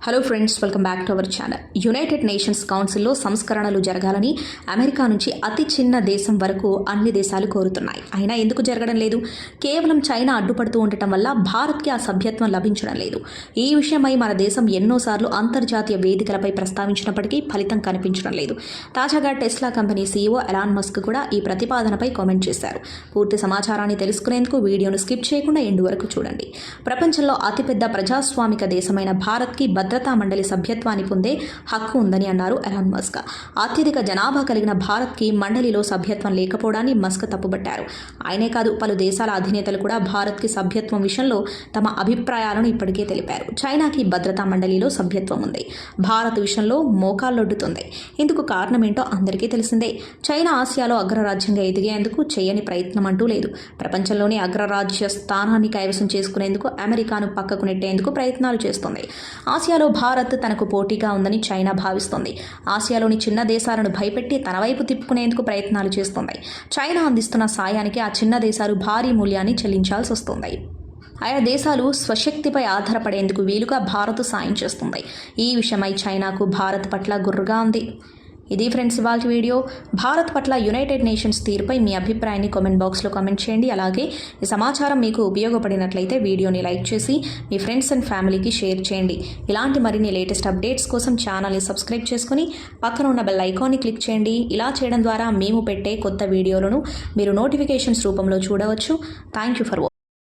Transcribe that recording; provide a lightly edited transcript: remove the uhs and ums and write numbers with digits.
Hello friends, welcome back to our channel. United nations కౌన్సిల్లో సంస్కరణలు జరగాలని అమెరికా నుంచి అతి చిన్న దేశం వరకు అన్ని దేశాలు కోరుతున్నాయి. అయినా ఎందుకు జరగడం లేదు? కేవలం చైనా అడ్డుపడుతూ ఉండటం వల్ల భారత్కి ఆ సభ్యత్వం లభించడం లేదు. ఈ విషయమై మన దేశం ఎన్నోసార్లు అంతర్జాతీయ వేదికలపై ప్రస్తావించినప్పటికీ ఫలితం కనిపించడం లేదు. తాజాగా Tesla company CEO Elon Musk కూడా ఈ ప్రతిపాదనపై కామెంట్ చేశారు. పూర్తి సమాచారాన్ని తెలుసుకునేందుకు వీడియోను స్కిప్ చేయకుండా ఎండు వరకు చూడండి. ప్రపంచంలో అతిపెద్ద ప్రజాస్వామిక దేశమైన భారత్కి భద్రతా మండలి సభ్యత్వాన్ని పొందే హక్కు ఉందని అన్నారు ఎలాన్ మస్క్. అత్యధిక జనాభా కలిగిన భారత్కి మండలిలో సభ్యత్వం లేకపోవడాన్ని మస్క్ తప్పుబట్టారు. ఆయనే కాదు, పలు దేశాల అధినేతలు కూడా భారత్కి సభ్యత్వం విషయంలో తమ అభిప్రాయాలను ఇప్పటికే తెలిపారు. చైనాకి భద్రతా మండలిలో సభ్యత్వం ఉంది, భారత్ విషయంలో మోకాళ్ళొడ్డుతుంది. ఇందుకు కారణమేంటో అందరికీ తెలిసిందే. చైనా ఆసియాలో అగ్రరాజ్యంగా ఎదిగేందుకు చేయని ప్రయత్నం అంటూ లేదు. ప్రపంచంలోని అగ్రరాజ్య స్థానాన్ని కైవసం చేసుకునేందుకు అమెరికాను పక్కకు నెట్టేందుకు ప్రయత్నాలు చేస్తుంది. ఆసియాలో భారత్ తనకు పోటీగా ఉందని చైనా భావిస్తోంది. ఆసియాలోని చిన్న దేశాలను భయపెట్టి తన వైపు తిప్పుకునేందుకు ప్రయత్నాలు చేస్తోంది. చైనా అందిస్తున్న సాయానికి ఆ చిన్న దేశాలు భారీ మూల్యాన్ని చెల్లించాల్సి వస్తుంది. ఆయా దేశాలు స్వశక్తిపై ఆధారపడేందుకు వీలుగా భారత్ సాయం చేస్తుంది. ఈ విషయమై చైనాకు భారత్ పట్ల గుర్రుగా ఉంది. ఇది ఫ్రెండ్స్ ఇవాల్టి వీడియో. భారత్ పట్ల యునైటెడ్ నేషన్స్ తీరుపై మీ అభిప్రాయాన్ని కామెంట్ బాక్స్లో కామెంట్ చేయండి. అలాగే ఈ సమాచారం మీకు ఉపయోగపడినట్లయితే వీడియోని లైక్ చేసి మీ ఫ్రెండ్స్ అండ్ ఫ్యామిలీకి షేర్ చేయండి. ఇలాంటి మరిన్ని లేటెస్ట్ అప్డేట్స్ కోసం ఛానల్ని సబ్స్క్రైబ్ చేసుకుని పక్కన ఉన్న బెల్ ఐకాన్ని క్లిక్ చేయండి. ఇలా చేయడం ద్వారా మేము పెట్టే కొత్త వీడియోలను మీరు నోటిఫికేషన్స్ రూపంలో చూడవచ్చు. Thank you for watching.